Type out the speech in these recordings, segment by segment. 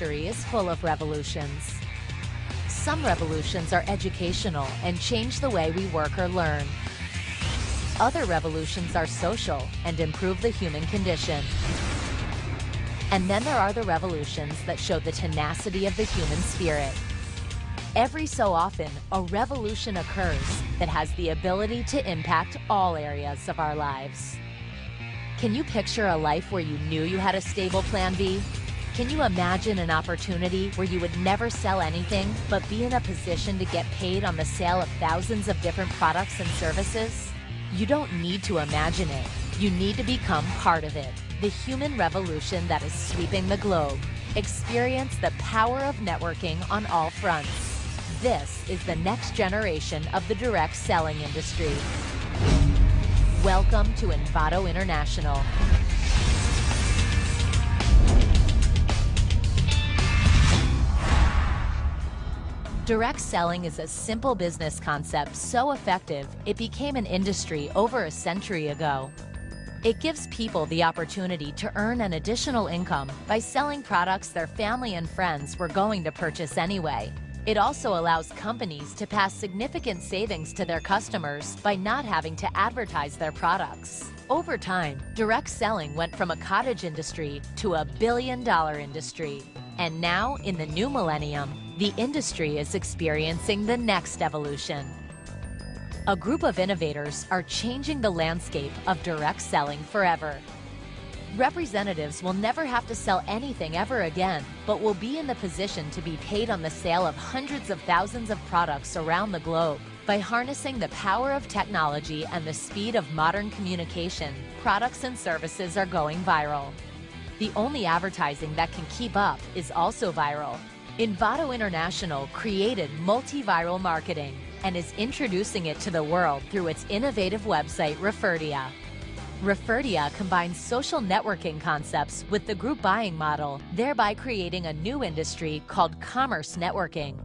history is full of revolutions. Some revolutions are educational and change the way we work or learn. Other revolutions are social and improve the human condition. And then there are the revolutions that show the tenacity of the human spirit. Every so often, a revolution occurs that has the ability to impact all areas of our lives. Can you picture a life where you knew you had a stable plan B? Can you imagine an opportunity where you would never sell anything but be in a position to get paid on the sale of thousands of different products and services? You don't need to imagine it. You need to become part of it. The human revolution that is sweeping the globe. Experience the power of networking on all fronts. This is the next generation of the direct selling industry. Welcome to Invado International. Direct selling is a simple business concept so effective it became an industry over a century ago. It gives people the opportunity to earn an additional income by selling products their family and friends were going to purchase anyway. It also allows companies to pass significant savings to their customers by not having to advertise their products. Over time, direct selling went from a cottage industry to a billion-dollar industry. And now, in the new millennium, the industry is experiencing the next evolution. A group of innovators are changing the landscape of direct selling forever. Representatives will never have to sell anything ever again, but will be in the position to be paid on the sale of hundreds of thousands of products around the globe. By harnessing the power of technology and the speed of modern communication, products and services are going viral. The only advertising that can keep up is also viral. Invado International created multi-viral marketing and is introducing it to the world through its innovative website, Referdia. Referdia combines social networking concepts with the group buying model, thereby creating a new industry called commerce networking.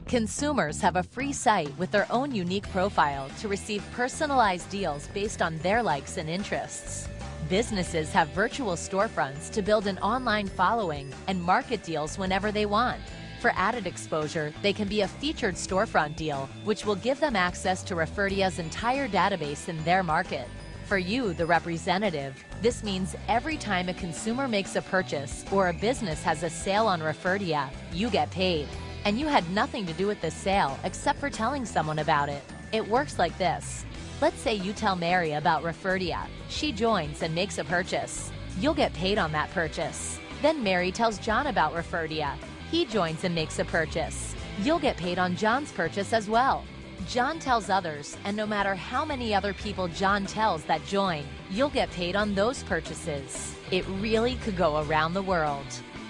Consumers have a free site with their own unique profile to receive personalized deals based on their likes and interests. Businesses have virtual storefronts to build an online following and market deals whenever they want. For added exposure, they can be a featured storefront deal, which will give them access to Referdia's entire database in their market. For you, the representative, this means every time a consumer makes a purchase or a business has a sale on Referdia, you get paid. And you had nothing to do with the sale except for telling someone about it. It works like this. Let's say you tell Mary about Referdia. She joins and makes a purchase. You'll get paid on that purchase. Then Mary tells John about Referdia. He joins and makes a purchase. You'll get paid on John's purchase as well. John tells others, and no matter how many other people John tells that join, you'll get paid on those purchases. It really could go around the world.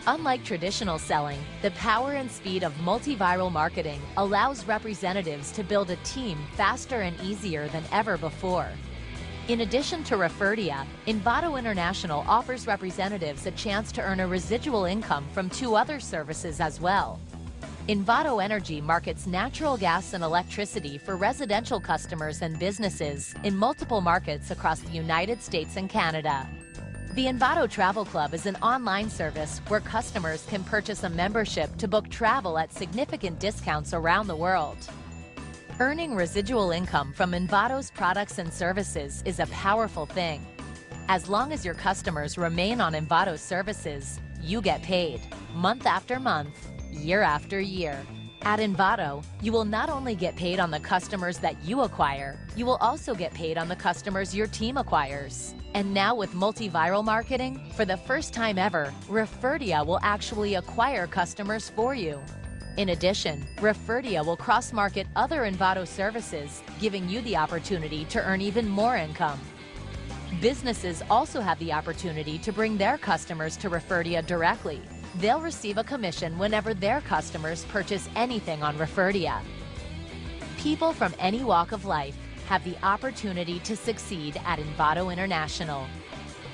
Unlike traditional selling, the power and speed of multi-viral marketing allows representatives to build a team faster and easier than ever before. In addition to Referdia, Invado International offers representatives a chance to earn a residual income from two other services as well. Invado Energy markets natural gas and electricity for residential customers and businesses in multiple markets across the United States and Canada. The Invado Travel Club is an online service where customers can purchase a membership to book travel at significant discounts around the world. Earning residual income from Invado's products and services is a powerful thing. As long as your customers remain on Invado's services, you get paid, month after month, year after year. At Invado, you will not only get paid on the customers that you acquire, you will also get paid on the customers your team acquires. And now with multi-viral marketing, for the first time ever, Referdia will actually acquire customers for you. In addition, Referdia will cross-market other Invado services, giving you the opportunity to earn even more income. Businesses also have the opportunity to bring their customers to Referdia directly. They'll receive a commission whenever their customers purchase anything on Referdia. People from any walk of life have the opportunity to succeed at Invado International.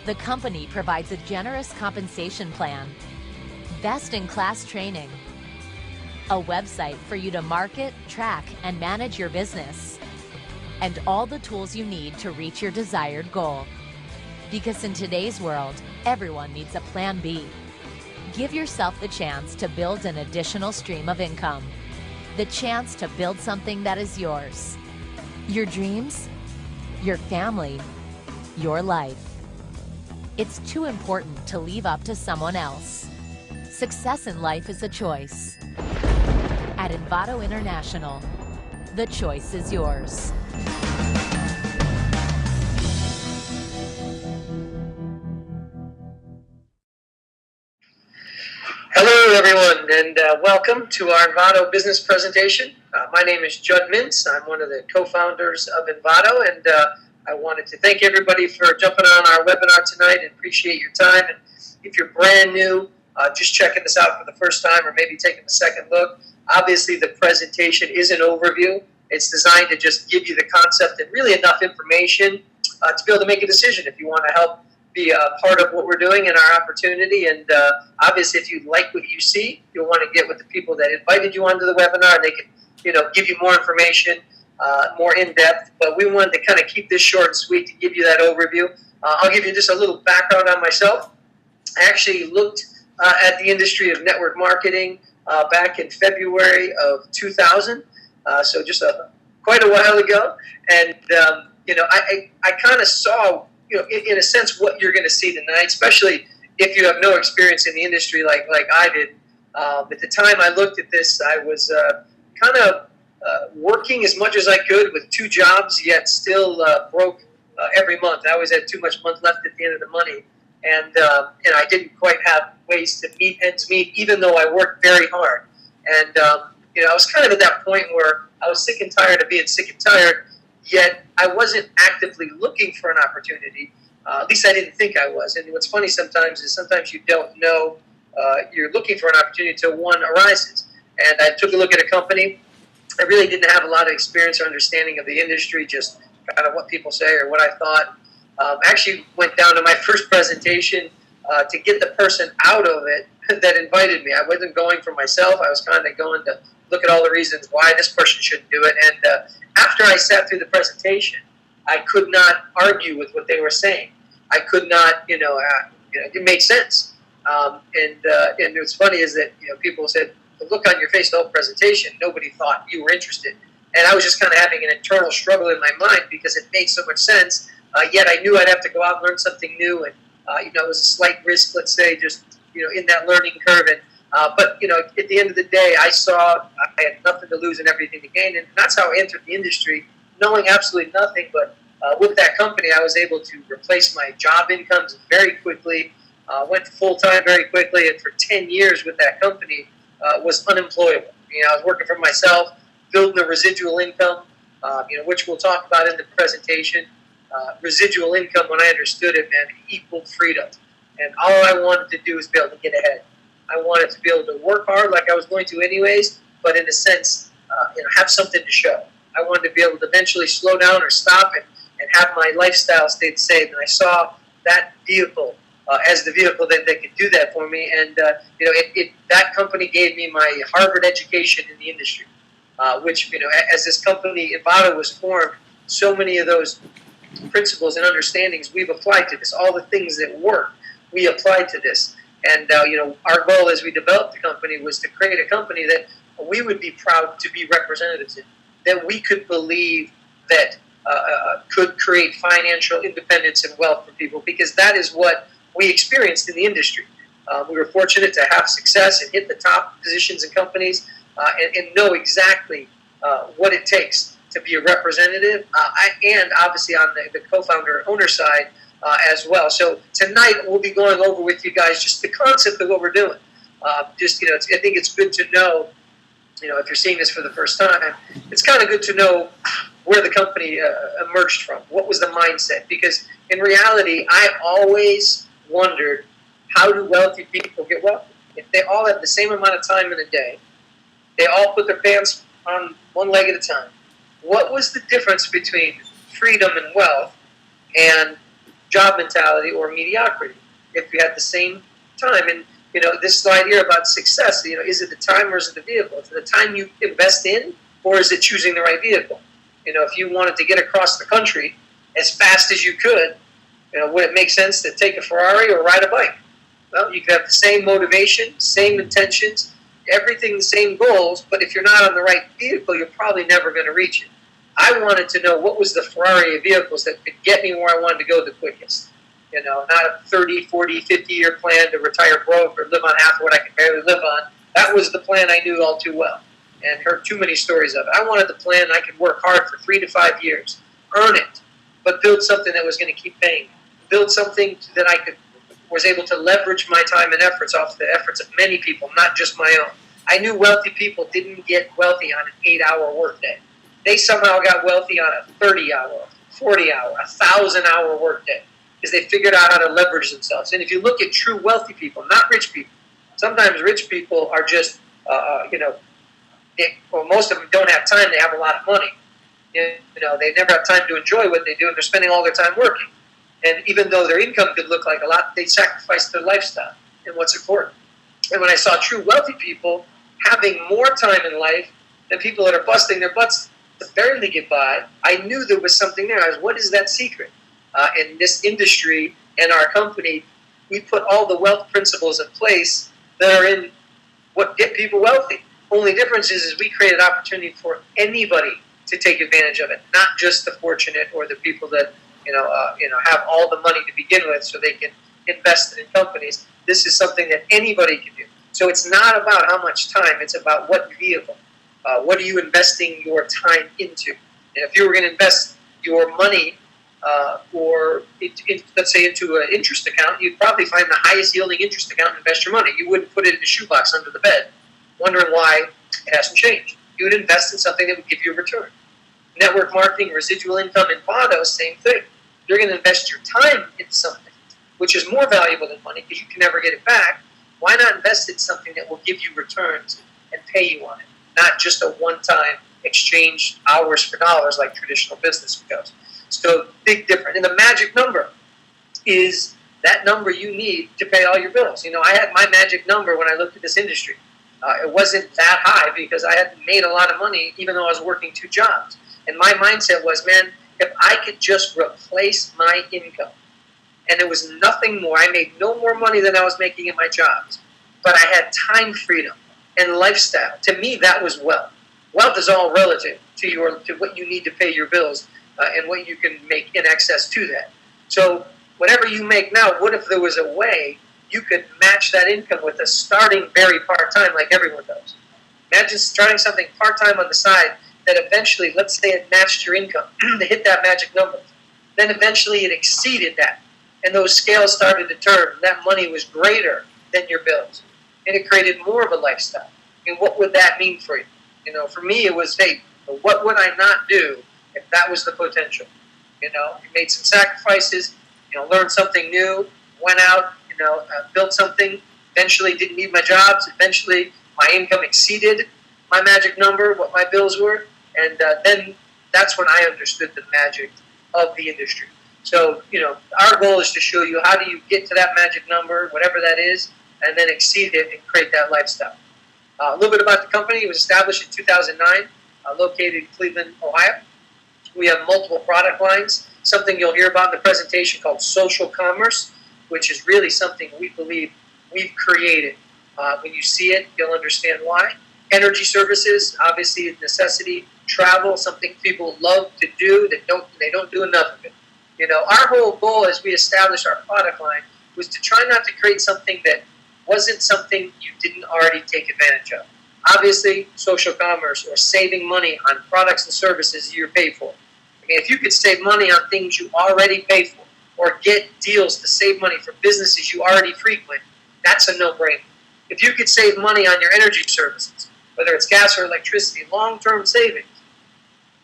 The company provides a generous compensation plan, best-in-class training, a website for you to market, track, and manage your business, and all the tools you need to reach your desired goal. Because in today's world, everyone needs a plan B. Give yourself the chance to build an additional stream of income. The chance to build something that is yours. Your dreams, your family, your life. It's too important to leave up to someone else. Success in life is a choice. At Invado International, the choice is yours. Hello, everyone, and welcome to our Invado business presentation. My name is Judd Mintz. I'm one of the co-founders of Invado, and I wanted to thank everybody for jumping on our webinar tonight and appreciate your time. And if you're brand new, just checking this out for the first time or maybe taking a second look, obviously the presentation is an overview. It's designed to just give you the concept and really enough information to be able to make a decision if you want to help be a part of what we're doing and our opportunity. And obviously, if you like what you see, you'll want to get with the people that invited you onto the webinar. They can, give you more information, more in depth. But we wanted to kind of keep this short and sweet to give you that overview. I'll give you just a little background on myself. I actually looked at the industry of network marketing back in February of 2000, so just quite a while ago. And I kind of saw, in a sense, what you're going to see tonight, especially if you have no experience in the industry like I did. At the time I looked at this, I was kind of working as much as I could with 2 jobs, yet still broke every month. I always had too much month left at the end of the money. And I didn't quite have ways to meet ends meet, even though I worked very hard. And, I was kind of at that point where I was sick and tired of being sick and tired, yet I wasn't actively looking for an opportunity. At least I didn't think I was. And what's funny sometimes is sometimes you don't know you're looking for an opportunity until one arises. And I took a look at a company. I really didn't have a lot of experience or understanding of the industry, just kind of what people say or what I thought. Actually went down to my first presentation to get the person out of it that invited me. I wasn't going for myself. I was kind of going to look at all the reasons why this person shouldn't do it. And after I sat through the presentation, I could not argue with what they were saying. I could not, it made sense. And what's funny is that, people said, the look on your face the whole presentation, nobody thought you were interested. And I was just kind of having an internal struggle in my mind because it made so much sense. Yet I knew I'd have to go out and learn something new. And, it was a slight risk, let's say, just, in that learning curve. And, but, at the end of the day, I saw I had nothing to lose and everything to gain. And that's how I entered the industry, knowing absolutely nothing. But with that company, I was able to replace my job incomes very quickly, went full-time very quickly. And for 10 years with that company, was unemployable. I was working for myself, building a residual income, which we'll talk about in the presentation. Residual income, when I understood it, man, equaled freedom. And all I wanted to do was be able to get ahead. I wanted to be able to work hard like I was going to anyways, but in a sense, have something to show. I wanted to be able to eventually slow down or stop and have my lifestyle stay the same. And I saw that vehicle as the vehicle that could do that for me. And, that company gave me my Harvard education in the industry, which, as this company, Invado, was formed, so many of those principles and understandings we've applied to this. All the things that work, we applied to this. And, our goal as we developed the company was to create a company that we would be proud to be representatives in, that we could believe that could create financial independence and wealth for people, because that is what we experienced in the industry. We were fortunate to have success and hit the top positions in companies and know exactly what it takes to be a representative, and obviously on the co-founder owner side as well. So tonight we'll be going over with you guys just the concept of what we're doing. I think it's good to know, if you're seeing this for the first time, it's kind of good to know where the company emerged from. What was the mindset? Because in reality, I always wondered, how do wealthy people get wealthy? If they all have the same amount of time in a day, they all put their pants on one leg at a time, what was the difference between freedom and wealth and job mentality or mediocrity if you had the same time? And, this slide here about success, is it the time or is it the vehicle? Is it the time you invest in, or is it choosing the right vehicle? If you wanted to get across the country as fast as you could, would it make sense to take a Ferrari or ride a bike? Well, you can have the same motivation, same intentions, everything the same goals, but if you're not on the right vehicle, you're probably never going to reach it. I wanted to know what was the Ferrari of vehicles that could get me where I wanted to go the quickest. Not a 30, 40, 50-year plan to retire broke or live on half of what I can barely live on. That was the plan I knew all too well and heard too many stories of it. I wanted the plan I could work hard for 3 to 5 years, earn it, but build something that was going to keep paying. Build something that was able to leverage my time and efforts off the efforts of many people, not just my own. I knew wealthy people didn't get wealthy on an 8-hour workday. They somehow got wealthy on a 30-hour, 40-hour, 1,000-hour workday because they figured out how to leverage themselves. And if you look at true wealthy people, not rich people, sometimes rich people are just, most of them don't have time. They have a lot of money. They never have time to enjoy what they do, and they're spending all their time working. And even though their income could look like a lot, they sacrifice their lifestyle and what's important. And when I saw true wealthy people having more time in life than people that are busting their butts to barely get by, I knew there was something there. What is that secret? In this industry and our company, we put all the wealth principles in place that are in what get people wealthy. Only difference is we create an opportunity for anybody to take advantage of it, not just the fortunate or the people that have all the money to begin with so they can invest in companies. This is something that anybody can do. So it's not about how much time, it's about what vehicle. What are you investing your time into? And if you were going to invest your money let's say into an interest account, you'd probably find the highest yielding interest account and invest your money. You wouldn't put it in a shoebox under the bed, wondering why it hasn't changed. You would invest in something that would give you a return. Network marketing, residual income, Invado, same thing. You're going to invest your time in something, which is more valuable than money because you can never get it back. Why not invest in something that will give you returns and pay you on it, not just a one-time exchange hours for dollars like traditional business goes. So big difference. And the magic number is that number you need to pay all your bills. I had my magic number when I looked at this industry. It wasn't that high because I hadn't made a lot of money even though I was working 2 jobs. And my mindset was, man, if I could just replace my income, and it was nothing more, I made no more money than I was making in my jobs, but I had time freedom and lifestyle. To me, that was wealth. Wealth is all relative to what you need to pay your bills and what you can make in excess to that. So whatever you make now, what if there was a way you could match that income with a starting very part-time like everyone does? Imagine starting something part-time on the side that eventually, let's say it matched your income to hit that magic number. Then eventually it exceeded that. And those scales started to turn. That money was greater than your bills. And it created more of a lifestyle. And what would that mean for you? For me, it was, hey, what would I not do if that was the potential? You made some sacrifices, learned something new, went out, built something, eventually didn't need my jobs, eventually my income exceeded my magic number, what my bills were, and then that's when I understood the magic of the industry. So, our goal is to show you how do you get to that magic number, whatever that is, and then exceed it and create that lifestyle. A little bit about the company. It was established in 2009, located in Cleveland, Ohio. We have multiple product lines, something you'll hear about in the presentation called social commerce, which is really something we believe we've created. When you see it, you'll understand why. Energy services, obviously a necessity. Travel, something people love to do that they don't do enough of it. Our whole goal as we established our product line was to try not to create something that wasn't something you didn't already take advantage of. Obviously, social commerce or saving money on products and services you're paid for. If you could save money on things you already pay for or get deals to save money for businesses you already frequent, that's a no-brainer. If you could save money on your energy services, whether it's gas or electricity, long-term savings,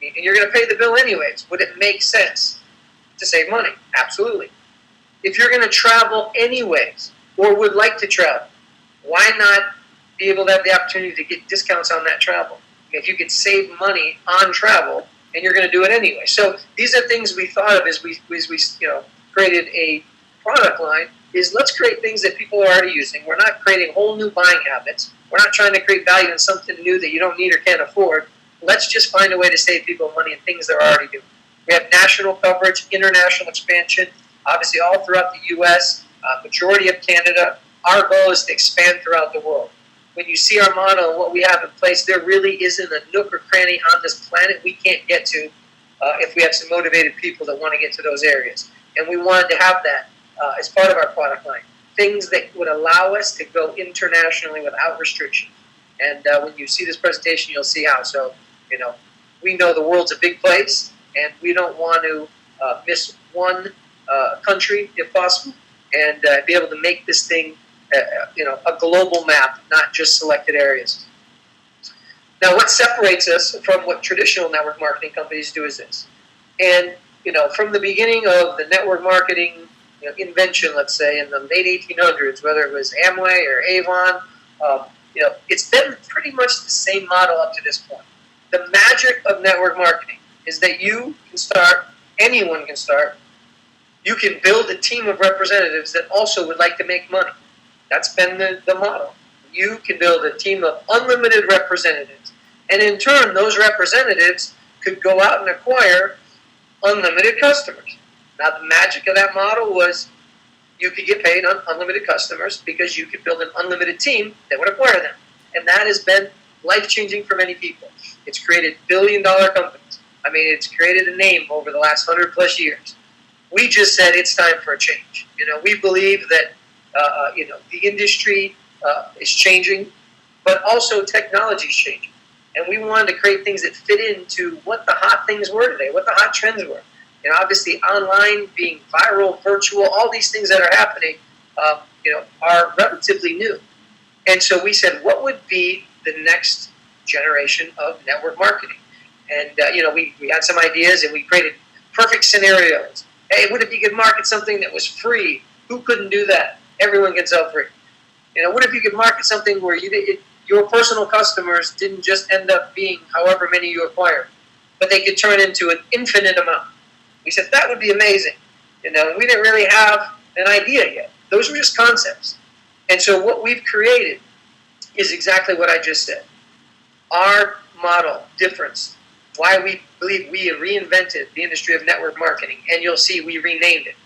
and you're going to pay the bill anyways, would it make sense to save money? Absolutely. If you're going to travel anyways or would like to travel, why not be able to have the opportunity to get discounts on that travel? If you could save money on travel and you're going to do it anyway. So these are things we thought of as we created a product line, is let's create things that people are already using. We're not creating whole new buying habits. We're not trying to create value in something new that you don't need or can't afford. Let's just find a way to save people money in things they're already doing. We have national coverage, international expansion, obviously all throughout the U.S., majority of Canada, our goal is to expand throughout the world. When you see our model and what we have in place, there really isn't a nook or cranny on this planet we can't get to if we have some motivated people that want to get to those areas. And we wanted to have that as part of our product line. Things that would allow us to go internationally without restriction. And when you see this presentation, you'll see how. So, we know the world's a big place, and we don't want to miss one country if possible, and be able to make this thing a global map, not just selected areas. Now, what separates us from what traditional network marketing companies do is this. And, from the beginning of the network marketing invention, let's say, in the late 1800s, whether it was Amway or Avon, it's been pretty much the same model up to this point. The magic of network marketing is that you can start, anyone can start, you can build a team of representatives that also would like to make money. That's been the model. You can build a team of unlimited representatives. And in turn, those representatives could go out and acquire unlimited customers. Now, the magic of that model was you could get paid on unlimited customers because you could build an unlimited team that would acquire them. And that has been life-changing for many people. It's created billion-dollar companies. I mean, it's created a name over the last 100-plus years. We just said it's time for a change. We believe that the industry is changing, but also technology is changing. And we wanted to create things that fit into what the hot things were today, what the hot trends were. Obviously online, being viral, virtual, all these things that are happening, are relatively new. And so we said, what would be the next generation of network marketing? And, we had some ideas and we created perfect scenarios. Hey, what if you could market something that was free? Who couldn't do that? Everyone can sell free. What if you could market something where your personal customers didn't just end up being however many you acquired, but they could turn into an infinite amount? We said that would be amazing. We didn't really have an idea yet. Those were just concepts. And so what we've created is exactly what I just said. Our model difference, why we believe we reinvented the industry of network marketing, and you'll see we renamed it,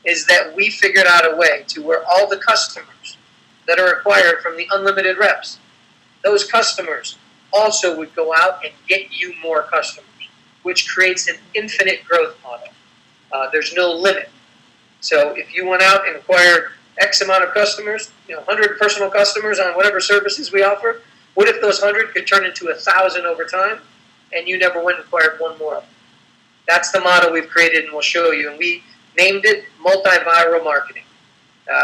is that we figured out a way to where all the customers that are acquired from the unlimited reps, those customers also would go out and get you more customers, which creates an infinite growth model. There's no limit. So if you went out and acquired X amount of customers, 100 personal customers on whatever services we offer, what if those 100 could turn into 1,000 over time, and you never went and acquired one more of them? That's the model we've created, and we'll show you. And we named it multi-viral marketing.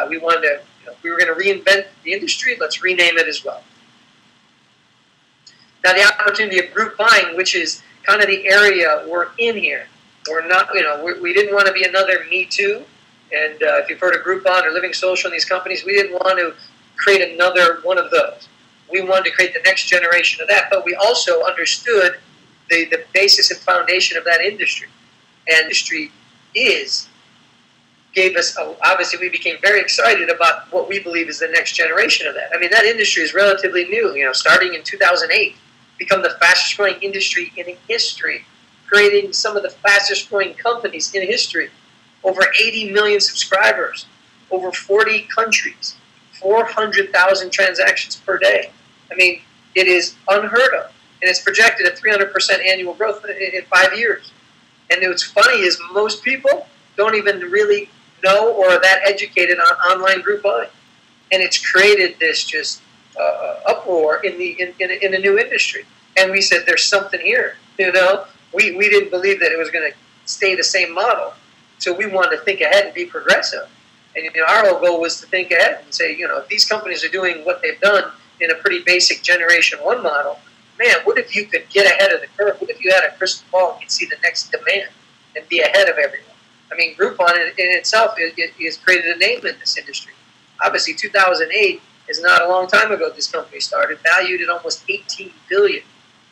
We wanted to, we were going to reinvent the industry. Let's rename it as well. Now, the opportunity of group buying, which is kind of the area we're in here. We're not, we didn't want to be another Me Too. And if you've heard of Groupon or Living Social in these companies, we didn't want to create another one of those. We wanted to create the next generation of that, but we also understood the basis and foundation of that industry. And industry gave us, obviously we became very excited about what we believe is the next generation of that. I mean, that industry is relatively new, starting in 2008, become the fastest growing industry in history, creating some of the fastest growing companies in history, over 80 million subscribers, over 40 countries, 400,000 transactions per day. I mean, it is unheard of. And it's projected at 300% annual growth in 5 years. And what's funny is most people don't even really know or are that educated on online group buying. And it's created this just uproar in a new industry. And we said, there's something here. We didn't believe that it was going to stay the same model. So we wanted to think ahead and be progressive. And our whole goal was to think ahead and say, if these companies are doing what they've done in a pretty basic Generation 1 model, man, what if you could get ahead of the curve? What if you had a crystal ball and could see the next demand and be ahead of everyone? I mean, Groupon in itself has created a name in this industry. Obviously, 2008 is not a long time ago this company started, valued at almost $18 billion.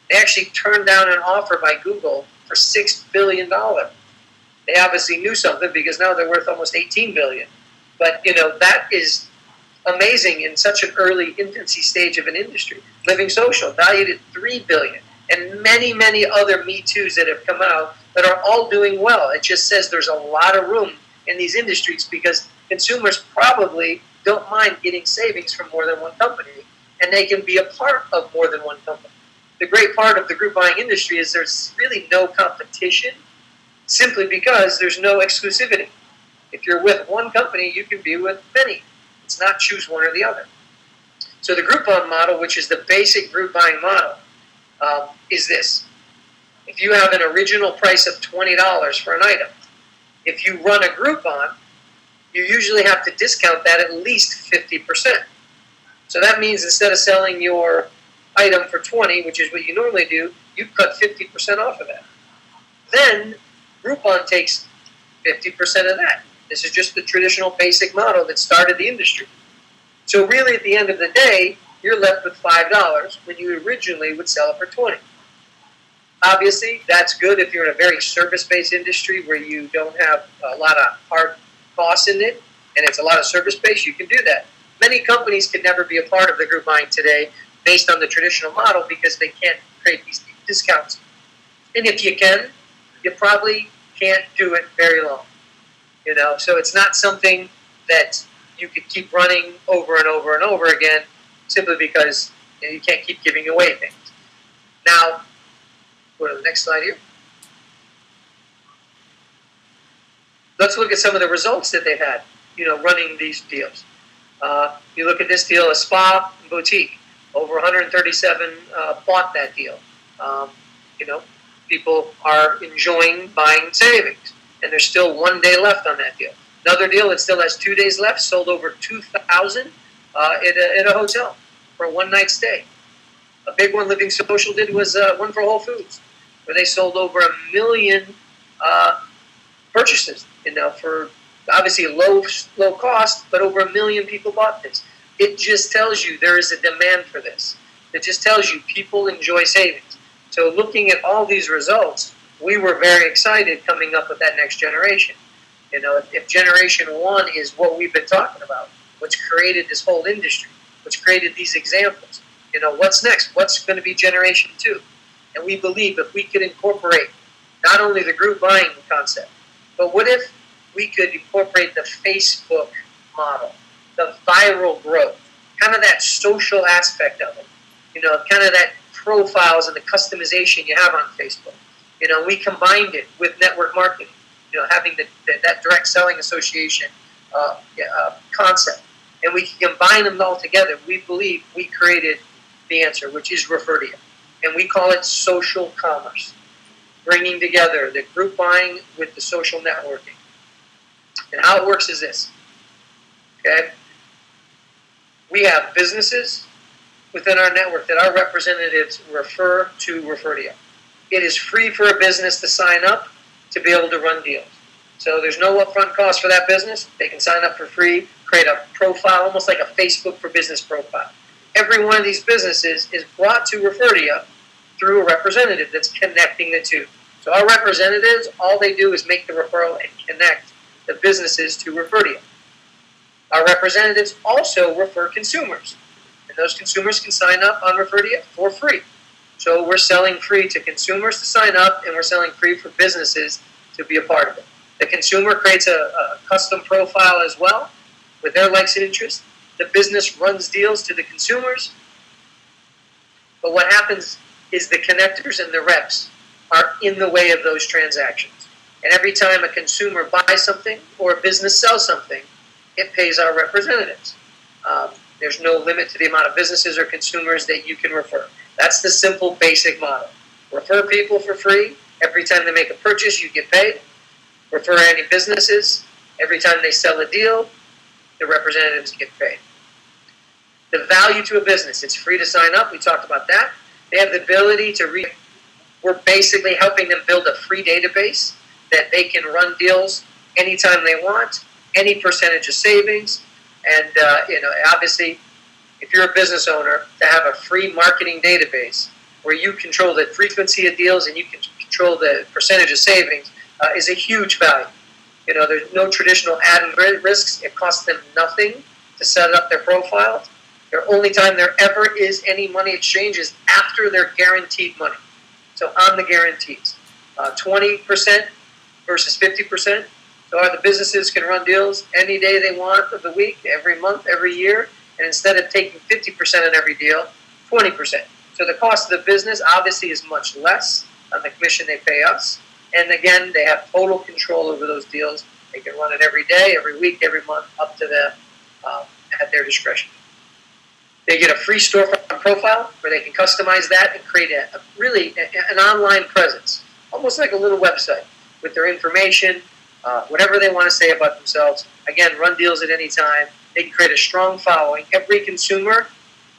They actually turned down an offer by Google for $6 billion. They obviously knew something because now they're worth almost $18 billion. But, that is amazing in such an early infancy stage of an industry. Living Social, valued at $3 billion. And many, many other Me Too's that have come out that are all doing well. It just says there's a lot of room in these industries because consumers probably don't mind getting savings from more than one company, and they can be a part of more than one company. The great part of the group buying industry is there's really no competition, simply because there's no exclusivity. If you're with one company, you can be with many. It's not choose one or the other. So the Groupon model, which is the basic group buying model, is this. If you have an original price of $20 for an item, if you run a Groupon, you usually have to discount that at least 50%. So that means instead of selling your item for $20, which is what you normally do, you cut 50% off of that. Then Groupon takes 50% of that. This is just the traditional basic model that started the industry. So really, at the end of the day, you're left with $5 when you originally would sell it for $20. Obviously, that's good if you're in a very service-based industry where you don't have a lot of hard costs in it, and it's a lot of service-based. You can do that. Many companies can never be a part of the group buying today based on the traditional model because they can't create these discounts. And if you can, you probably can't do it very long. So it's not something that you could keep running over and over and over again simply because you can't keep giving away things. Now, go to the next slide here. Let's look at some of the results that they've had, running these deals. You look at this deal, a spa boutique, over 137 bought that deal. People are enjoying buying savings, and there's still 1 day left on that deal. Another deal that still has 2 days left, sold over 2,000 at a hotel for a one-night stay. A big one Living Social did was one for Whole Foods, where they sold over 1 million purchases, for obviously low cost, but over 1 million people bought this. It just tells you there is a demand for this. It just tells you people enjoy savings. So looking at all these results, we were very excited coming up with that next generation. If generation one is what we've been talking about, what's created this whole industry, what's created these examples, what's next? What's going to be generation two? And we believe if we could incorporate not only the group buying concept, but what if we could incorporate the Facebook model, the viral growth, kind of that social aspect of it, kind of that profiles and the customization you have on Facebook. We combined it with network marketing, having that direct selling association concept. And we can combine them all together. We believe we created the answer, which is Referdia. And we call it social commerce, bringing together the group buying with the social networking. And how it works is this. Okay? We have businesses within our network that our representatives refer to Referdia. It is free for a business to sign up to be able to run deals. So there's no upfront cost for that business. They can sign up for free, create a profile, almost like a Facebook for Business profile. Every one of these businesses is brought to Referdia through a representative that's connecting the two. So our representatives, all they do is make the referral and connect the businesses to Referdia. Our representatives also refer consumers, and those consumers can sign up on Referdia for free. So we're selling free to consumers to sign up, and we're selling free for businesses to be a part of it. The consumer creates a custom profile as well with their likes and interests. The business runs deals to the consumers. But what happens is the connectors and the reps are in the way of those transactions. And every time a consumer buys something or a business sells something, it pays our representatives. There's no limit to the amount of businesses or consumers that you can refer. That's the simple, basic model. Refer people for free. Every time they make a purchase, you get paid. Refer any businesses. Every time they sell a deal, the representatives get paid. The value to a business, it's free to sign up. We talked about that. They have the ability to we're basically helping them build a free database that they can run deals anytime they want, any percentage of savings. And, obviously, if you're a business owner, to have a free marketing database where you control the frequency of deals and you can control the percentage of savings is a huge value. There's no traditional added risks. It costs them nothing to set up their profiles. The only time there ever is any money exchange is after their guaranteed money. So on the guarantees, 20% versus 50%. So the businesses can run deals any day they want of the week, every month, every year, and instead of taking 50% on every deal, 20%. So the cost of the business obviously is much less on the commission they pay us. And again, they have total control over those deals. They can run it every day, every week, every month, up to them at their discretion. They get a free storefront profile where they can customize that and create an online presence, almost like a little website with their information, whatever they want to say about themselves. Again, run deals at any time. They can create a strong following. Every consumer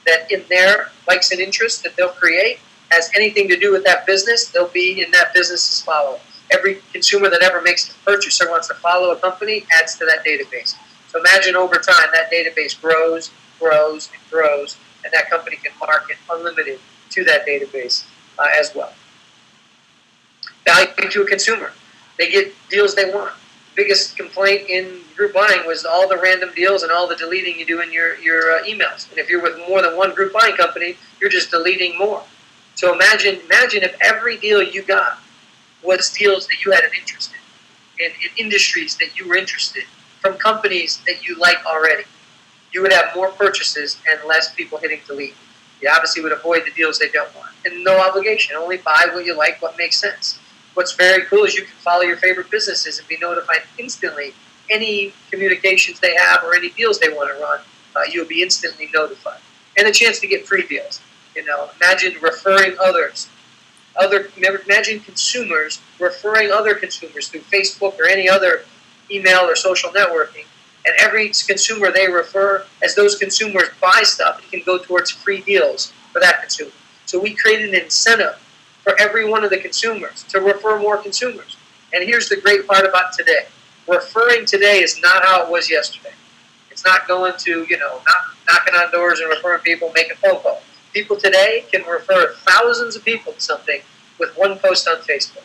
that in their likes and interests that they'll create has anything to do with that business, they'll be in that business's follow. Every consumer that ever makes a purchase or wants to follow a company adds to that database. So imagine over time that database grows, grows, and grows, and that company can market unlimited to that database as well. Value to a consumer. They get deals they want. Biggest complaint in group buying was all the random deals and all the deleting you do in your emails. And if you're with more than one group buying company, you're just deleting more. So imagine if every deal you got was deals that you had an interest in industries that you were interested in, from companies that you like already. You would have more purchases and less people hitting delete. You obviously would avoid the deals they don't want. And no obligation. Only buy what you like, what makes sense. What's very cool is you can follow your favorite businesses and be notified instantly. Any communications they have or any deals they want to run, you'll be instantly notified. And a chance to get free deals. Imagine referring others. Imagine consumers referring other consumers through Facebook or any other email or social networking. And every consumer they refer, as those consumers buy stuff, it can go towards free deals for that consumer. So we created an incentive for every one of the consumers to refer more consumers. And here's the great part about today. Referring today is not how it was yesterday. It's not going to, knocking on doors and referring people, making phone calls. People today can refer thousands of people to something with one post on Facebook.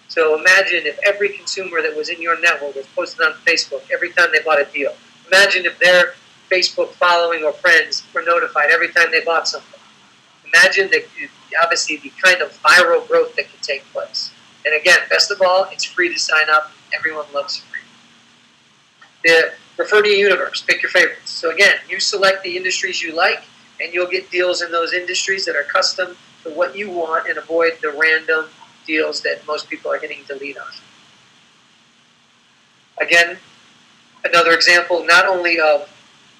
So imagine if every consumer that was in your network was posted on Facebook every time they bought a deal. Imagine if their Facebook following or friends were notified every time they bought something. Imagine obviously the kind of viral growth that can take place. And again, best of all, it's free to sign up. Everyone loves free. The refer to your universe. Pick your favorites. So again, you select the industries you like, and you'll get deals in those industries that are custom to what you want and avoid the random deals that most people are hitting delete on. Again, another example not only of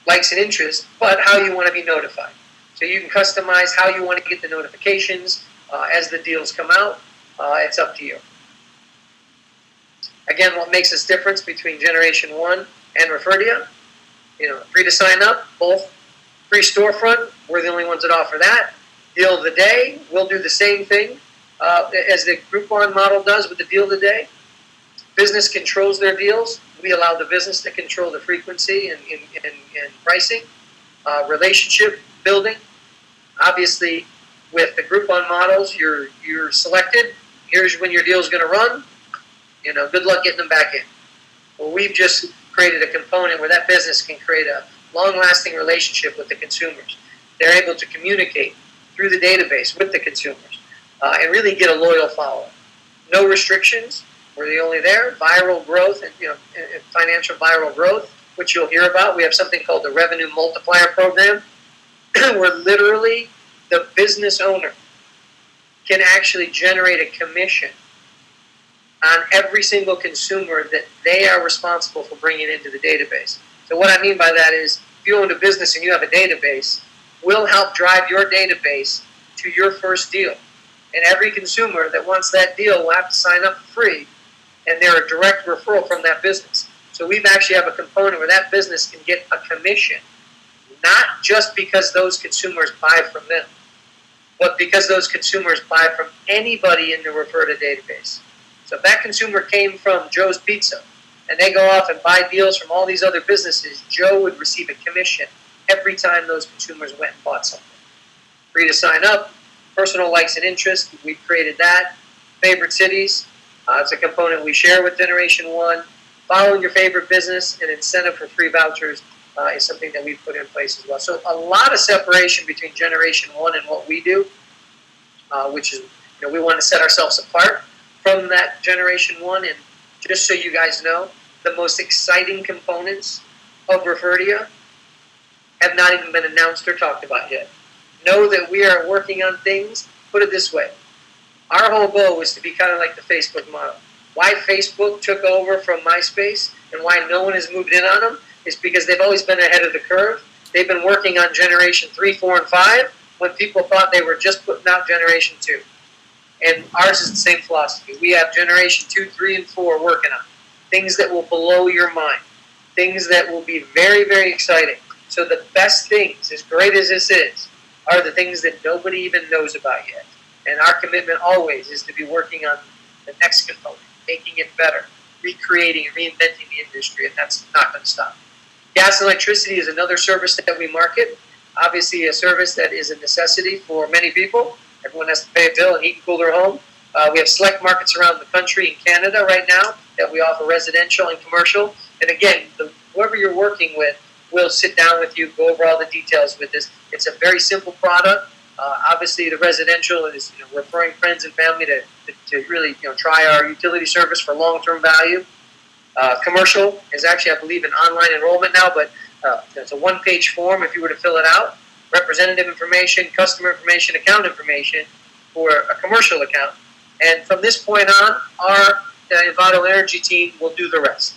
likes and interests, but how you want to be notified. So you can customize how you want to get the notifications as the deals come out. It's up to you. Again, what makes this difference between Generation 1 and Refer to You? Free to sign up, both free storefront. We're the only ones that offer that. Deal of the day, we'll do the same thing as the Groupon model does with the deal of the day. Business controls their deals. We allow the business to control the frequency and pricing. Relationship building. Obviously, with the Groupon models, you're selected. Here's when your deal is going to run. Good luck getting them back in. Well, we've just created a component where that business can create a long-lasting relationship with the consumers. They're able to communicate through the database with the consumers and really get a loyal follower. No restrictions. We're the only there. Viral growth and financial viral growth, which you'll hear about. We have something called the Revenue Multiplier Program, where literally the business owner can actually generate a commission on every single consumer that they are responsible for bringing into the database. So what I mean by that is, if you own a business and you have a database, we'll help drive your database to your first deal. And every consumer that wants that deal will have to sign up for free, and they're a direct referral from that business. So we actually have a component where that business can get a commission, not just because those consumers buy from them, but because those consumers buy from anybody in the Refer to database. So if that consumer came from Joe's Pizza, and they go off and buy deals from all these other businesses, Joe would receive a commission every time those consumers went and bought something. Free to sign up. Personal likes and interests, we've created that. Favorite cities, it's a component we share with Generation 1. Following your favorite business and incentive for free vouchers is something that we've put in place as well. So a lot of separation between Generation 1 and what we do, which is, we want to set ourselves apart from that Generation 1. And just so you guys know, the most exciting components of Referdia have not even been announced or talked about yet. Know that we are working on things. Put it this way. Our whole goal was to be kind of like the Facebook model. Why Facebook took over from MySpace and why no one has moved in on them is because they've always been ahead of the curve. They've been working on generation 3, 4, and 5 when people thought they were just putting out generation 2. And ours is the same philosophy. We have generation 2, 3, and 4 working on things that will blow your mind, things that will be very, very exciting. So the best things, as great as this is, are the things that nobody even knows about yet. And our commitment always is to be working on the next component, making it better, recreating and reinventing the industry, and that's not going to stop. Gas and electricity is another service that we market. Obviously a service that is a necessity for many people. Everyone has to pay a bill and heat and cool their home. We have select markets around the country in Canada right now that we offer residential and commercial. And again, whoever you're working with will sit down with you, go over all the details with this. It's a very simple product. Obviously, the residential is referring friends and family to really try our utility service for long-term value. Commercial is actually, I believe, an online enrollment now, but it's a one-page form if you were to fill it out. Representative information, customer information, account information for a commercial account. And from this point on, our Invado Energy team will do the rest.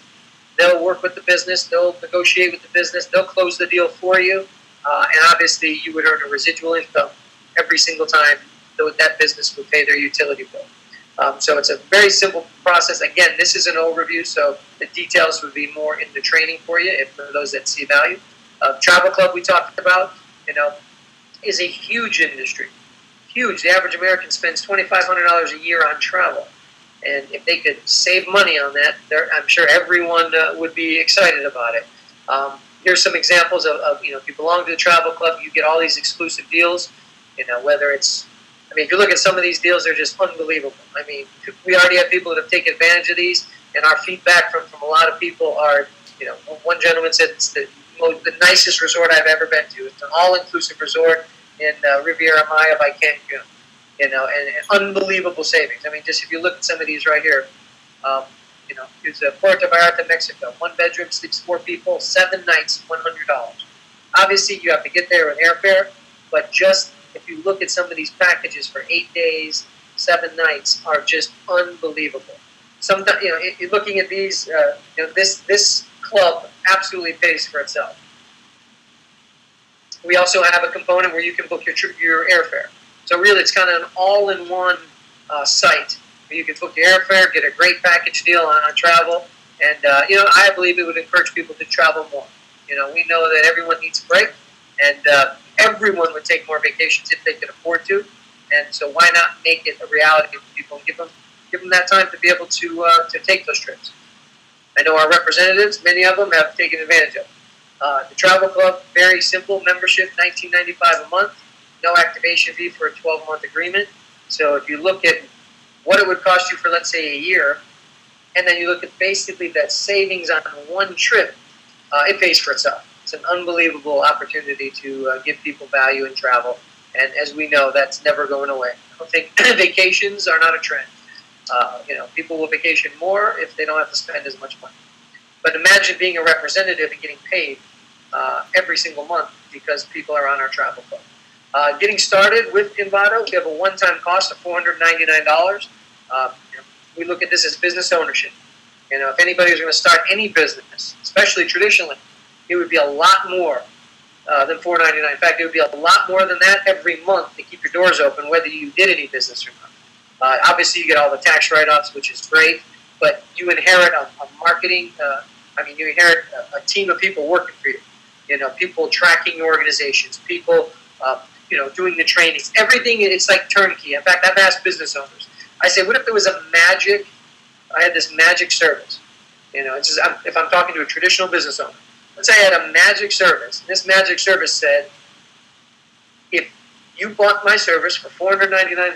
They'll work with the business, they'll negotiate with the business, they'll close the deal for you, and obviously you would earn a residual income every single time that business would pay their utility bill. So it's a very simple process. Again, this is an overview, so the details would be more in the training for you, if for those that see value. Travel Club we talked about, is a huge industry. Huge. The average American spends $2,500 a year on travel. And if they could save money on that, I'm sure everyone would be excited about it. Here's some examples of if you belong to the Travel Club, you get all these exclusive deals. Whether it's, if you look at some of these deals, they're just unbelievable. We already have people that have taken advantage of these, and our feedback from a lot of people are, one gentleman said it's the nicest resort I've ever been to. It's an all-inclusive resort in Riviera Maya by Cancun. And unbelievable savings. Just if you look at some of these right here, here's Puerto Vallarta, Mexico. 1 bedroom, sleeps 4 people, 7 nights, $100. Obviously, you have to get there with airfare, but just if you look at some of these packages for 8 days, 7 nights, are just unbelievable. Sometimes, looking at these, this club absolutely pays for itself. We also have a component where you can book your airfare. So really, it's kind of an all-in-one site where you can book your airfare, get a great package deal on travel, and I believe it would encourage people to travel more. We know that everyone needs a break, and everyone would take more vacations if they could afford to. And so why not make it a reality for people and give them that time to be able to take those trips? I know our representatives, many of them have taken advantage of it. The Travel Club, very simple membership, $19.95 a month. No activation fee for a 12-month agreement. So if you look at what it would cost you for, let's say, a year, and then you look at basically that savings on one trip, it pays for itself. It's an unbelievable opportunity to give people value in travel. And as we know, that's never going away. I don't think vacations are not a trend. People will vacation more if they don't have to spend as much money. But imagine being a representative and getting paid every single month because people are on our Travel Club. Getting started with Invado, we have a one-time cost of $499. We look at this as business ownership. If anybody was going to start any business, especially traditionally, it would be a lot more than $499. In fact, it would be a lot more than that every month to keep your doors open, whether you did any business or not. Obviously, you get all the tax write-offs, which is great, but you inherit a marketing. You inherit a team of people working for you. People tracking your organizations, people. Doing the trainings, everything, it's like turnkey. In fact, I've asked business owners, I say, what if there was I had this magic service? If I'm talking to a traditional business owner, let's say I had a magic service. This magic service said, if you bought my service for $499,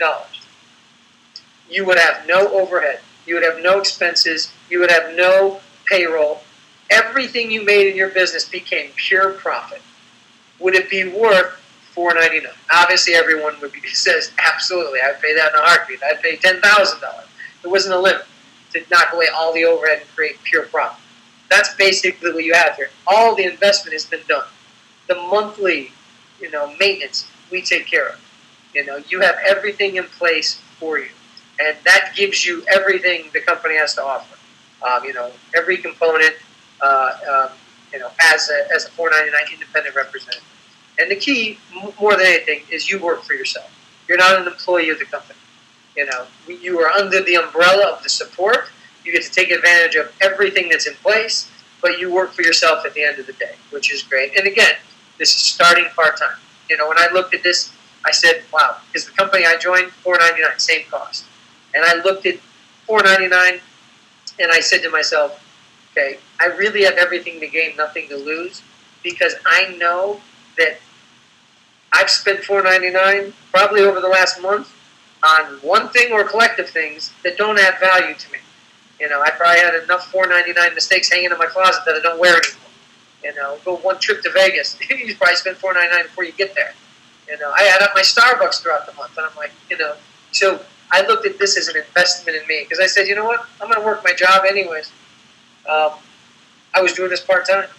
you would have no overhead, you would have no expenses, you would have no payroll. Everything you made in your business became pure profit. Would it be worth $499? Obviously, everyone says, absolutely, I'd pay that in a heartbeat. I'd pay $10,000. There wasn't a limit to knock away all the overhead and create pure profit. That's basically what you have here. All the investment has been done. The monthly, maintenance we take care of. You have everything in place for you, and that gives you everything the company has to offer. Every component. As a 499 independent representative. And the key, more than anything, is you work for yourself. You're not an employee of the company. You are under the umbrella of the support. You get to take advantage of everything that's in place, but you work for yourself at the end of the day, which is great. And again, this is starting part-time. When I looked at this, I said, wow, because the company I joined, $4.99, same cost. And I looked at $4.99, and I said to myself, okay, I really have everything to gain, nothing to lose, because I know that I've spent $4.99 probably over the last month on one thing or collective things that don't add value to me. I probably had enough $4.99 mistakes hanging in my closet that I don't wear anymore. Go one trip to Vegas, you probably spend $4.99 before you get there. I add up my Starbucks throughout the month, and I'm like, so I looked at this as an investment in me, because I said, you know what, I'm going to work my job anyways. I was doing this part-time.